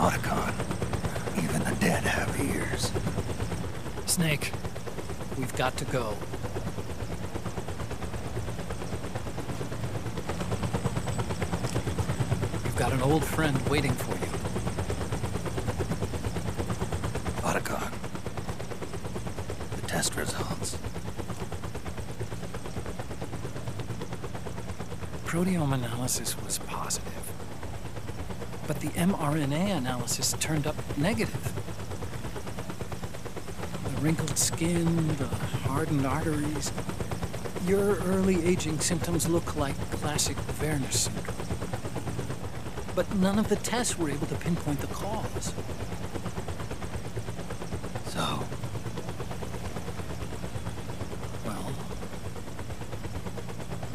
Otacon. Even the dead have ears. Snake, we've got to go. You've got an old friend waiting for you. Otacon. The test results. Proteome analysis was positive. But the mRNA analysis turned up negative. The wrinkled skin, the hardened arteries. Your early aging symptoms look like classic Werner syndrome. But none of the tests were able to pinpoint the cause. So? Well,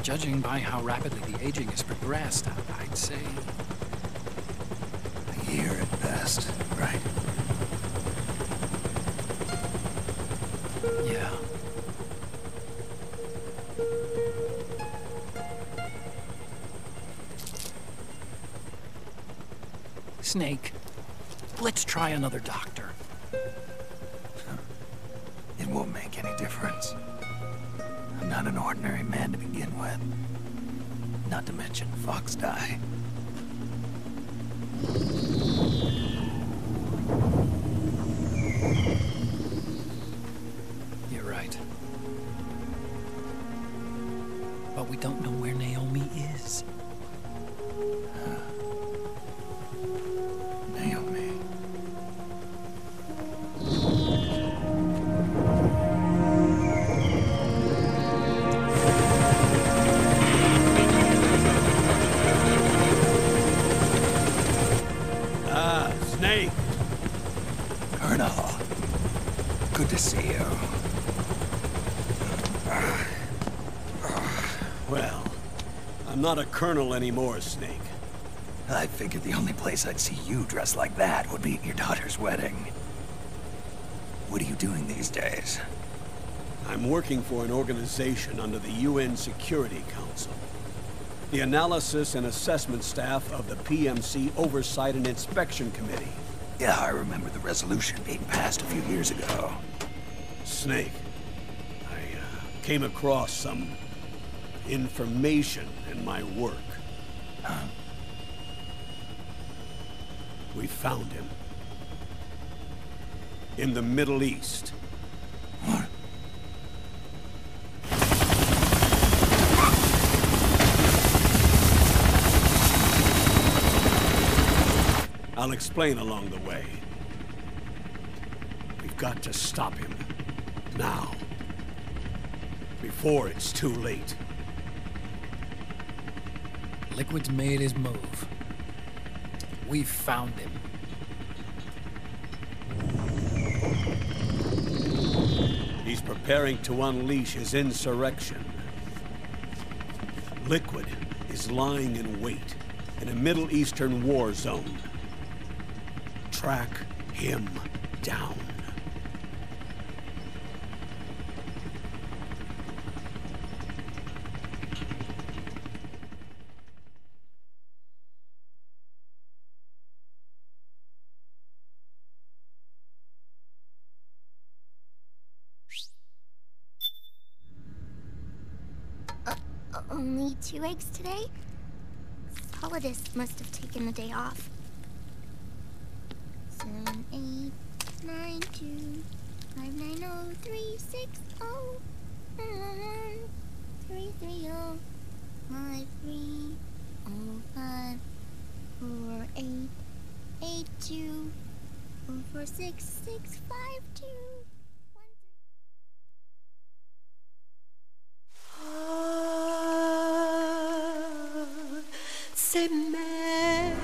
judging by how rapidly the aging has progressed, I'd say... A year at best, right? Yeah. Snake, let's try another doctor. It won't make any difference. I'm not an ordinary man to begin with. Not to mention Fox die. You're right. But we don't know where Naomi is. Naomi. Snake! Colonel. Good to see you. Well, I'm not a colonel anymore, Snake. I figured the only place I'd see you dressed like that would be at your daughter's wedding. What are you doing these days? I'm working for an organization under the UN Security Council. The Analysis and Assessment Staff of the PMC Oversight and Inspection Committee. Yeah, I remember the resolution being passed a few years ago. Snake, I came across some information in my work. Huh? We found him. In the Middle East. What? I'll explain along the way. We've got to stop him. Now. Before it's too late. Liquid's made his move. We've found him. He's preparing to unleash his insurrection. Liquid is lying in wait in a Middle Eastern war zone. Track him down. Only 2 eggs today? Solidus must have taken the day off. 7, 8, 9, 2, 5, 9, 0, 3, 6, 0, 1, 3, 3, 0, 5, 3, 0, 5, 4, 8, 8, 2, 4, 4, 6, 6, 5, 2. C'est mère.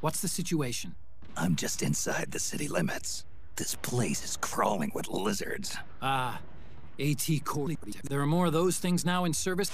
What's the situation? I'm just inside the city limits. This place is crawling with lizards. Ah, AT Core. There are more of those things now in service.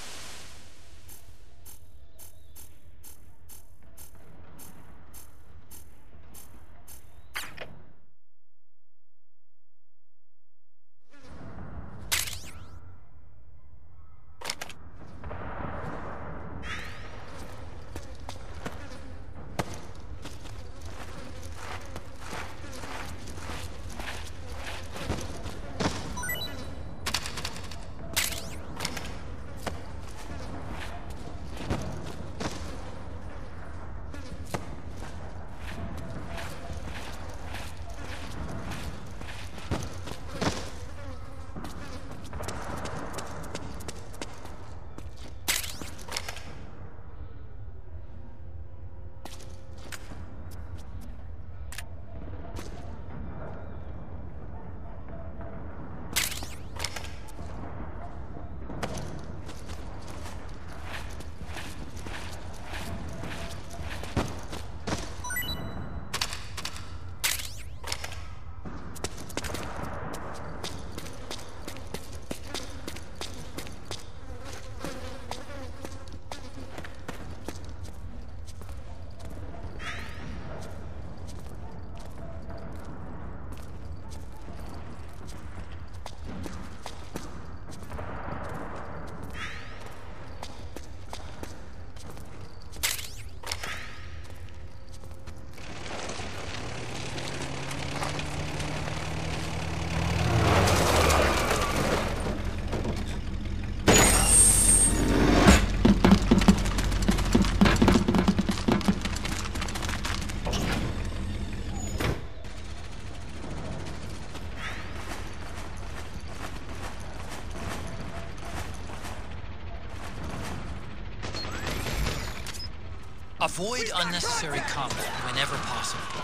Avoid unnecessary combat whenever possible.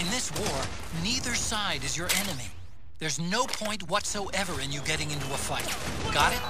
In this war, neither side is your enemy. There's no point whatsoever in you getting into a fight. Got it?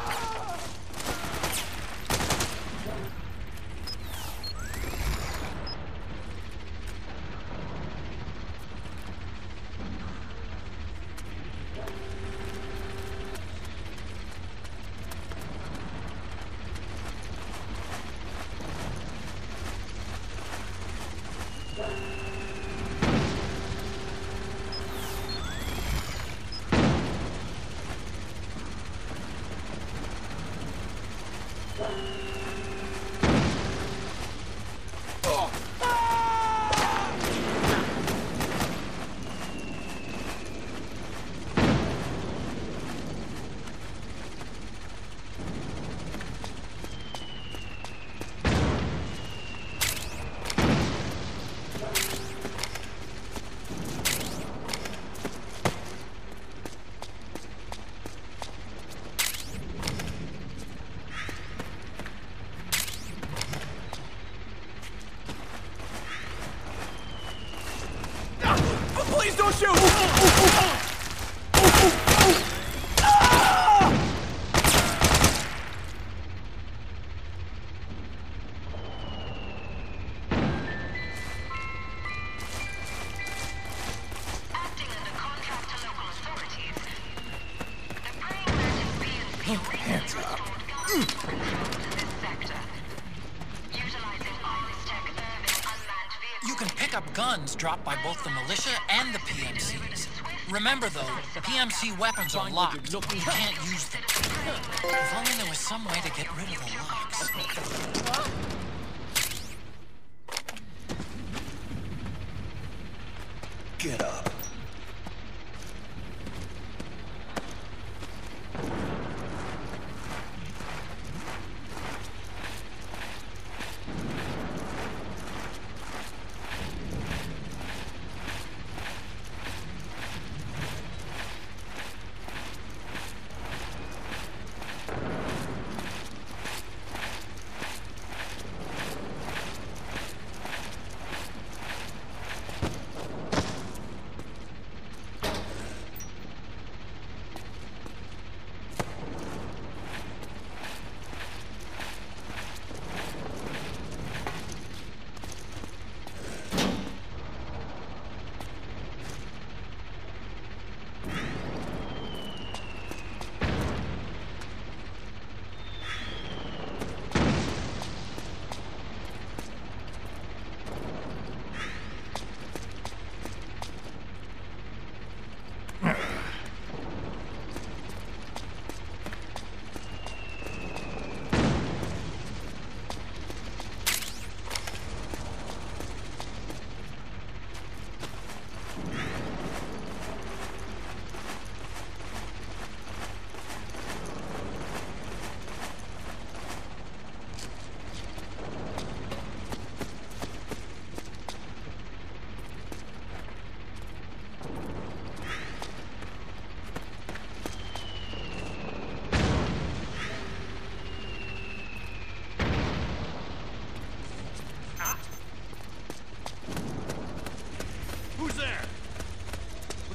Please don't shoot! Acting under contract to local authorities, the praying mantis BNC Hands up. this sector, utilizing Ibis-Tech urban unmanned vehicles. You can pick up guns dropped by both the militia and the PMCs. Remember though, PMC weapons are locked. You can't use them. If only there was some way to get rid of the locks. Get up.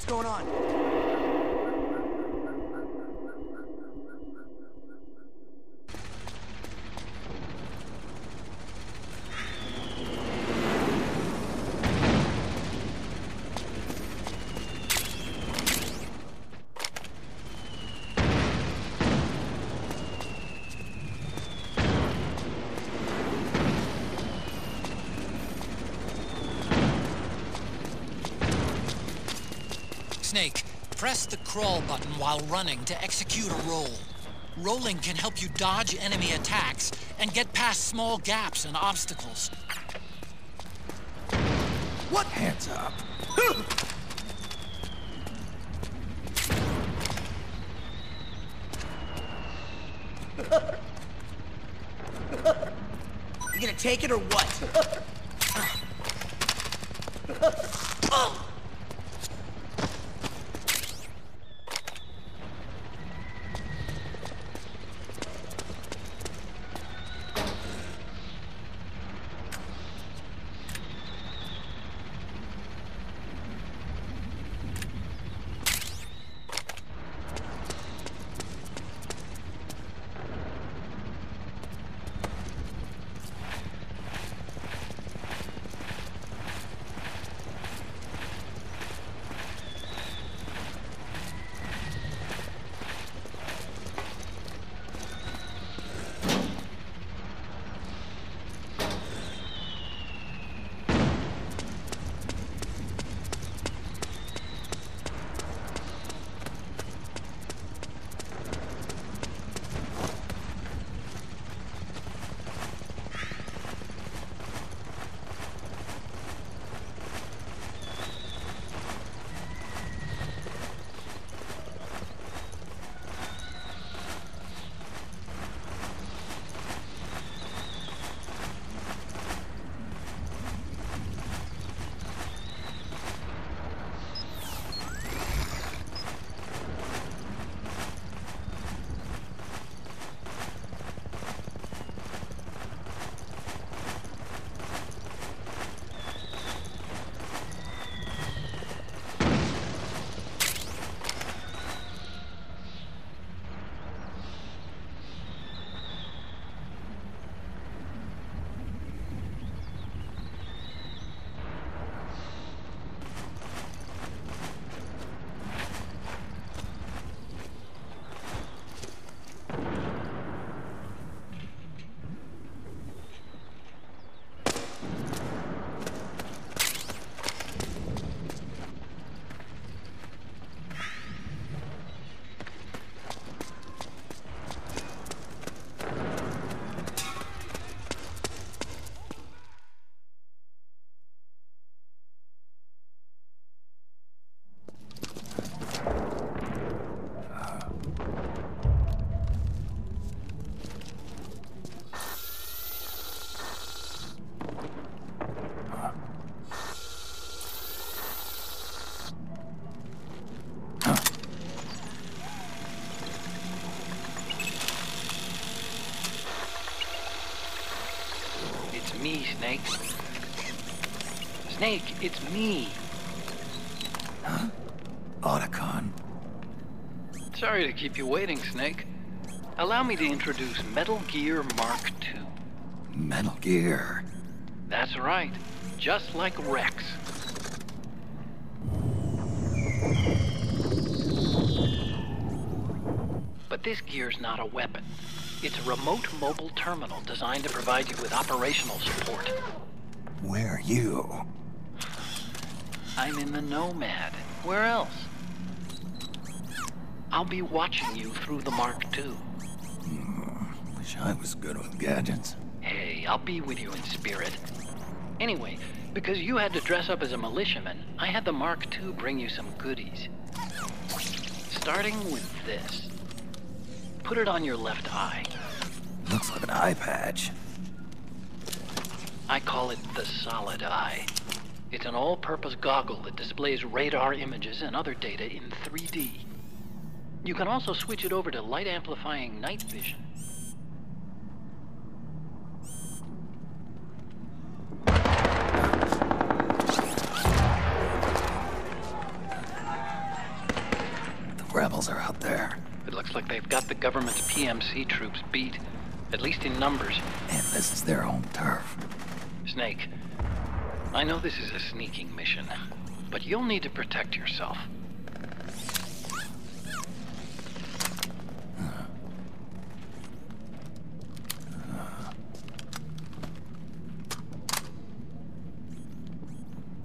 What's going on? Snake, press the crawl button while running to execute a roll. Rolling can help you dodge enemy attacks and get past small gaps and obstacles. What? Hands up. You gonna take it or what? Me, Snake. Snake, it's me. Huh? Otacon. Sorry to keep you waiting, Snake. Allow me to introduce Metal Gear Mark II. Metal Gear. That's right. Just like Rex. But this gear's not a weapon. It's a remote mobile terminal designed to provide you with operational support. Where are you? I'm in the Nomad. Where else? I'll be watching you through the Mark II. Wish I was good with gadgets. Hey, I'll be with you in spirit. Anyway, because you had to dress up as a militiaman, I had the Mark II bring you some goodies. Starting with this. Put it on your left eye. Looks like an eye patch. I call it the Solid Eye. It's an all-purpose goggle that displays radar images and other data in 3D. You can also switch it over to light-amplifying night vision. rebels are out there. It looks like they've got the government's PMC troops beat, at least in numbers. And this is their home turf. Snake, I know this is a sneaking mission, but you'll need to protect yourself.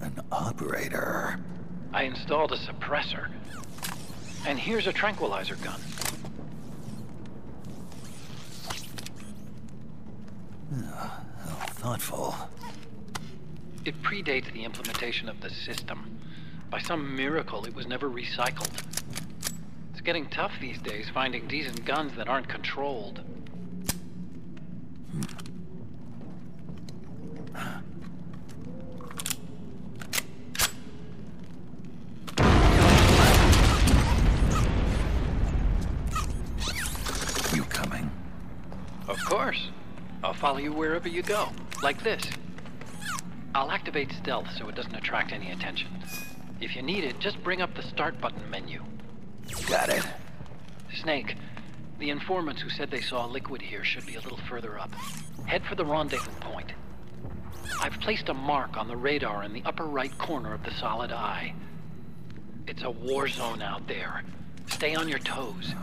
An operator. I installed a suppressor. And here's a tranquilizer gun. How thoughtful. It predates the implementation of the system. By some miracle, it was never recycled. It's getting tough these days finding decent guns that aren't controlled. You coming? Of course. I'll follow you wherever you go, like this. I'll activate stealth so it doesn't attract any attention. If you need it, just bring up the start button menu. Got it. Snake, the informants who said they saw liquid here should be a little further up. Head for the rendezvous point. I've placed a mark on the radar in the upper right corner of the solid eye. It's a war zone out there. Stay on your toes.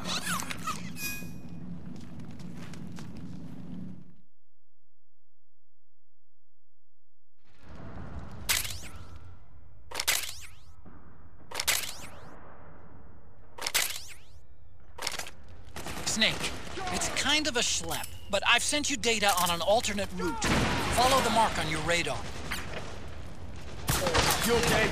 Snake, it's kind of a schlep, but I've sent you data on an alternate route. Follow the mark on your radar. You okay?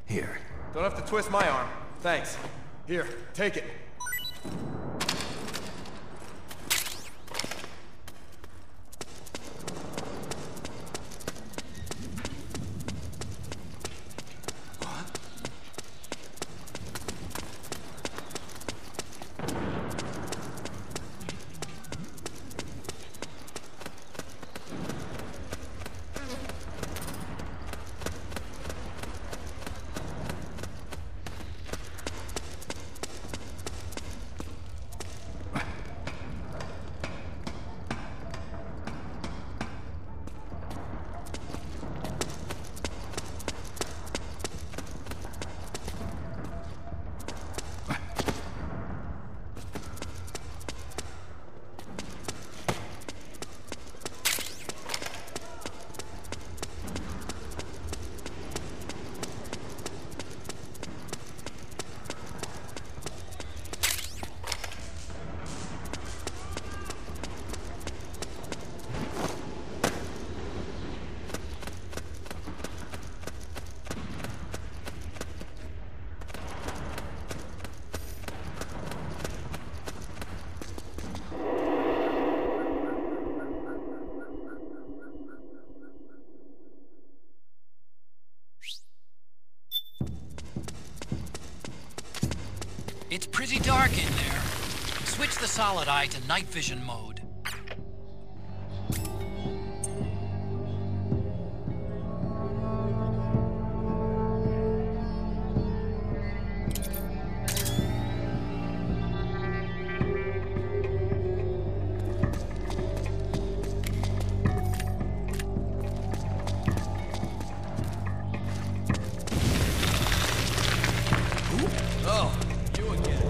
Here. Don't have to twist my arm. Thanks. Here, take it. It's pretty dark in there. Switch the solid eye to night vision mode. Oh, you again.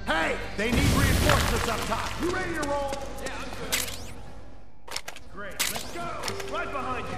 Hey, they need reinforcements up top. You ready to roll? Yeah, I'm good. Great, let's go. Right behind you.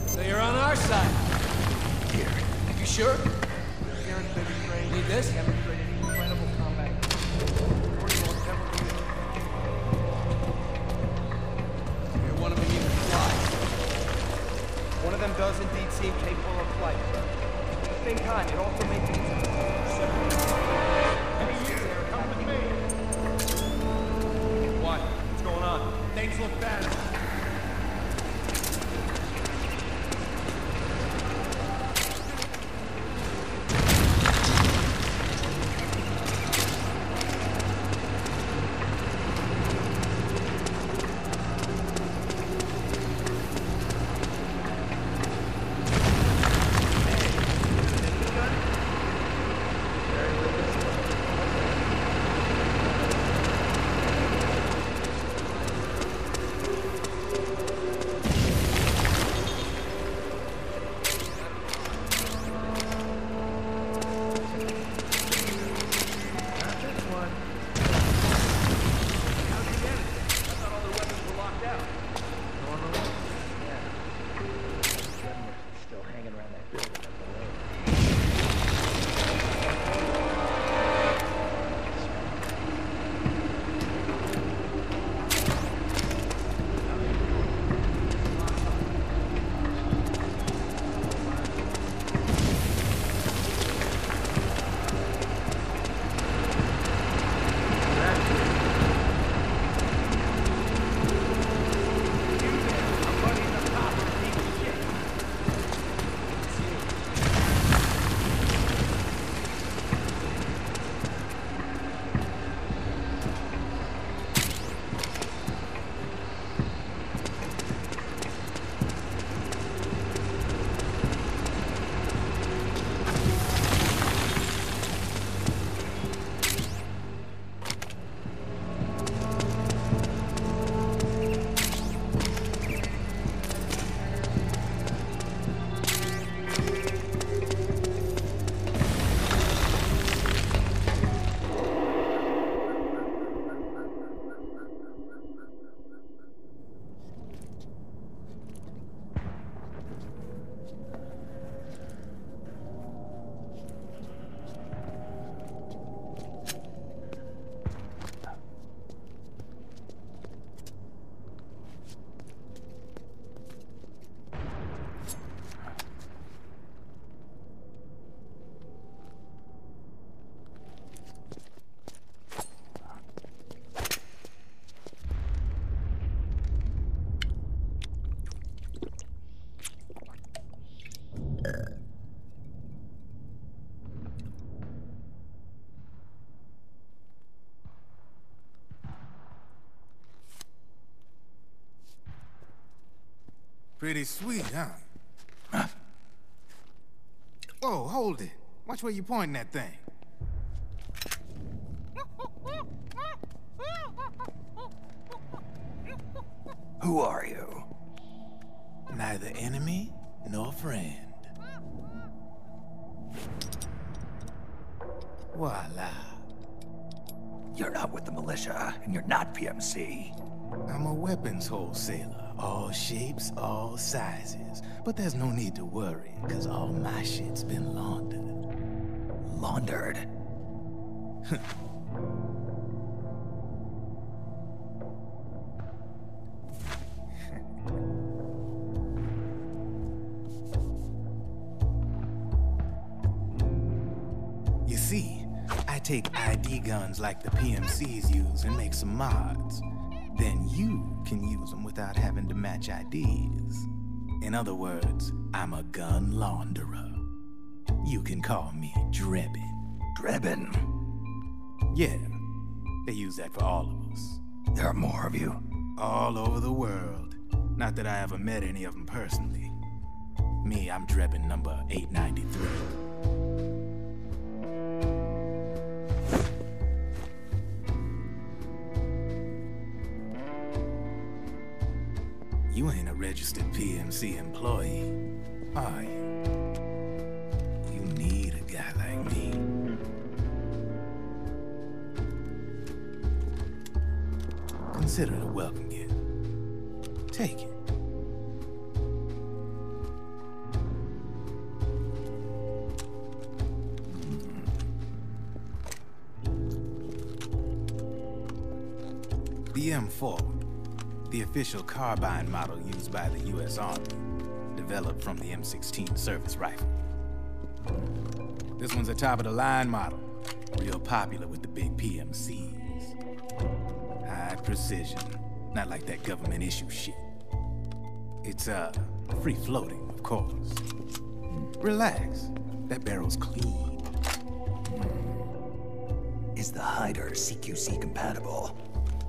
So you're on our side. Here. You sure? Need this? You're one of them even fly. One of them does indeed seem capable of flight. At the same time, it also makes it Hey, you, come with me. What? What's going on? Things look bad. Pretty sweet, huh? Whoa, hold it. Watch where you pointing that thing. Who are you? Neither enemy nor friend. Voila. You're not with the militia, and you're not PMC. I'm a weapons wholesaler. All shapes, all sizes. But there's no need to worry, because all my shit's been laundered. Laundered? You see, I take ID guns like the PMCs use and make some mods. Then you can use them without having to match IDs. In other words, I'm a gun launderer. You can call me Drebin. Drebin? Yeah, they use that for all of us. There are more of you? All over the world. Not that I ever met any of them personally. Me, I'm Drebin number 893. You ain't a registered PMC employee, are you? You need a guy like me. Consider it a welcome gift. Take it. The M4. The official carbine model used by the U.S. Army, developed from the M16 service rifle. This one's a top-of-the-line model, real popular with the big PMCs. High precision, not like that government-issue shit. It's, free-floating, of course. Relax, that barrel's clean. Is the hider CQC compatible?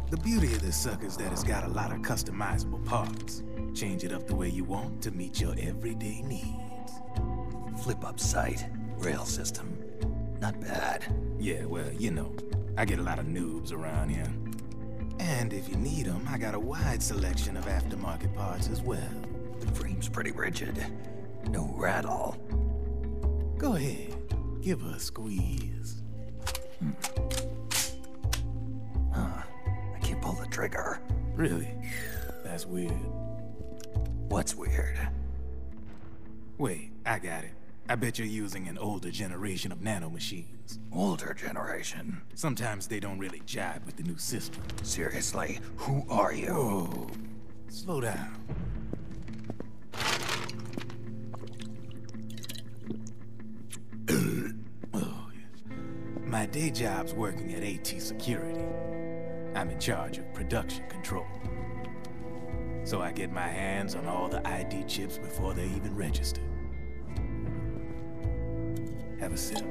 The beauty of this sucker is that it's got a lot of customizable parts. Change it up the way you want to meet your everyday needs. Flip-up sight, rail system. Not bad. Yeah, well, you know, I get a lot of noobs around here. And if you need them, I got a wide selection of aftermarket parts as well. The frame's pretty rigid. No rattle. Go ahead, give her a squeeze. Pull the trigger. Really? That's weird. What's weird? Wait, I got it. I bet you're using an older generation of nanomachines. Older generation? Sometimes they don't really jive with the new system. Seriously, who are you? Whoa. Slow down. Oh, yeah. My day job's working at AT Security. I'm in charge of production control. So I get my hands on all the ID chips before they even register. Have a sip.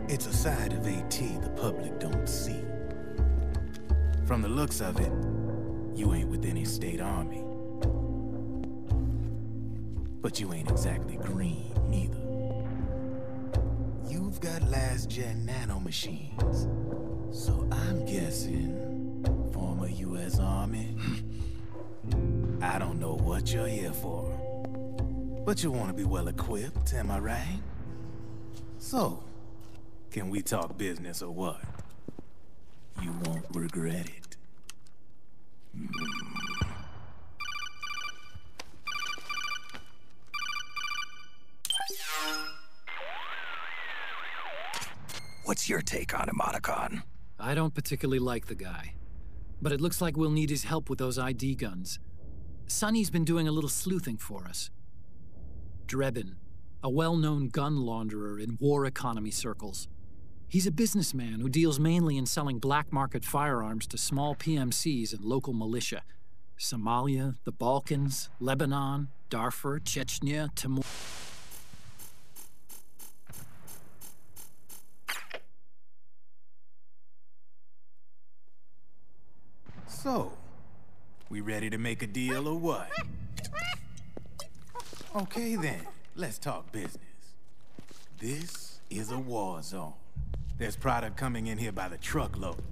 It's a side of AT the public don't see. From the looks of it, you ain't with any state army. But you ain't exactly green, neither. You've got last-gen nanomachines. So I'm guessing former U.S. Army? I don't know what you're here for. But you want to be well-equipped, am I right? So, can we talk business or what? You won't regret it. What's your take on him, Otacon? I don't particularly like the guy. But it looks like we'll need his help with those ID guns. Sonny's been doing a little sleuthing for us. Drebin, a well-known gun launderer in war economy circles. He's a businessman who deals mainly in selling black market firearms to small PMCs and local militia. Somalia, the Balkans, Lebanon, Darfur, Chechnya, Timor... So, We ready to make a deal or what? Okay then, let's talk business. This is a war zone. There's product coming in here by the truckload.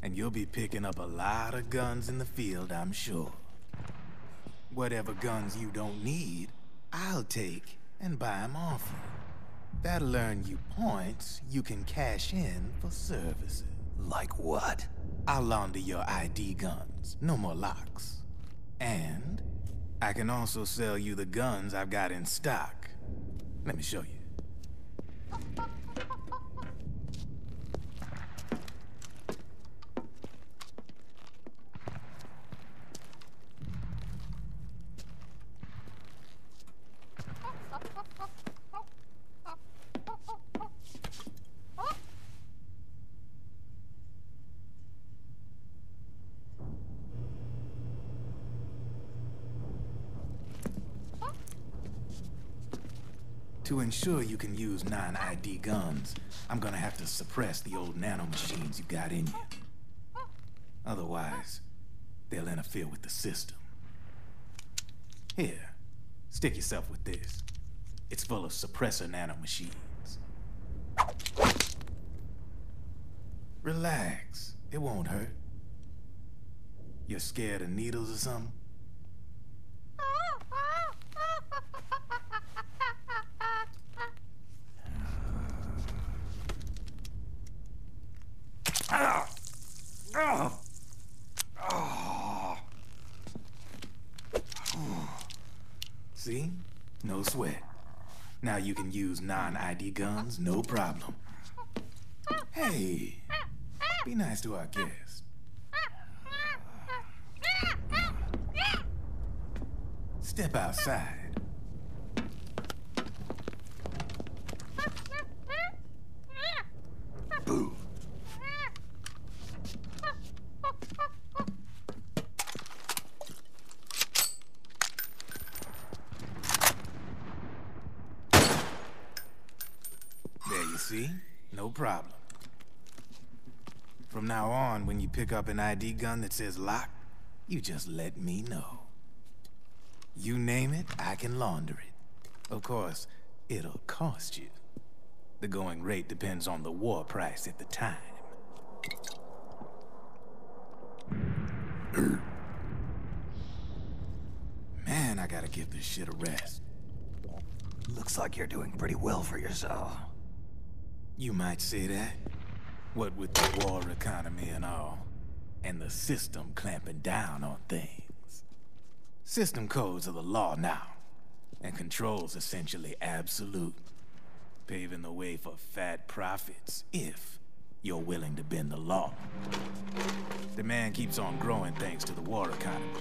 And you'll be picking up a lot of guns in the field, I'm sure. Whatever guns you don't need, I'll take and buy them off you. That'll earn you points you can cash in for services. Like what? I'll launder your ID guns, no more locks. And I can also sell you the guns I've got in stock. Let me show you. To ensure you can use non-ID guns, I'm gonna have to suppress the old nanomachines you've got in you. Otherwise, they'll interfere with the system. Here, stick yourself with this. It's full of suppressor nanomachines. Relax, it won't hurt. You're scared of needles or something? See? No sweat. Now you can use non-ID guns, no problem. Hey, be nice to our guest. Step outside. Boo. There you see? No problem. From now on, when you pick up an ID gun that says lock, you just let me know. You name it, I can launder it. Of course, it'll cost you. The going rate depends on the war price at the time. Man, I gotta give this shit a rest. Looks like you're doing pretty well for yourself. You might say that. What with the war economy and all, and the system clamping down on things. System codes are the law now, and control's essentially absolute, paving the way for fat profits if you're willing to bend the law. Demand keeps on growing thanks to the war economy.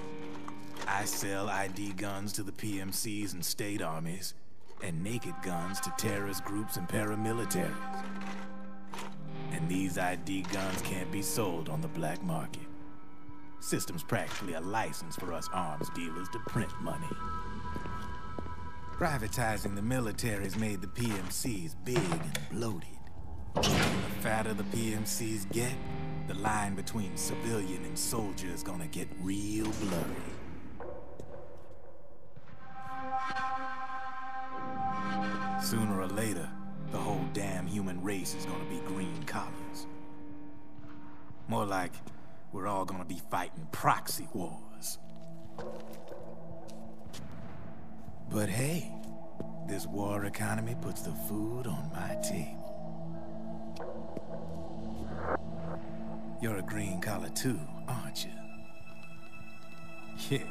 I sell ID guns to the PMCs and state armies, and naked guns to terrorist groups and paramilitaries. And these ID guns can't be sold on the black market. System's practically a license for us arms dealers to print money. Privatizing the military's made the PMCs big and bloated. The fatter the PMCs get, the line between civilian and soldier is gonna get real blurry. Sooner or later, the whole damn human race is gonna be green collars. More like we're all gonna be fighting proxy wars. But hey, this war economy puts the food on my table. You're a green collar too, aren't you? Yeah,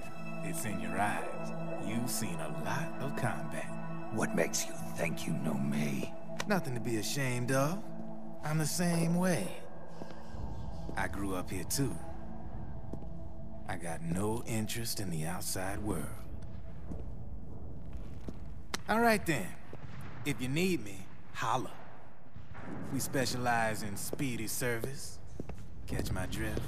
it's in your eyes. You've seen a lot of combat. What makes you think you know me? Nothing to be ashamed of. I'm the same way. I grew up here too. I got no interest in the outside world. All right then. If you need me, holla. We specialize in speedy service. Catch my drift?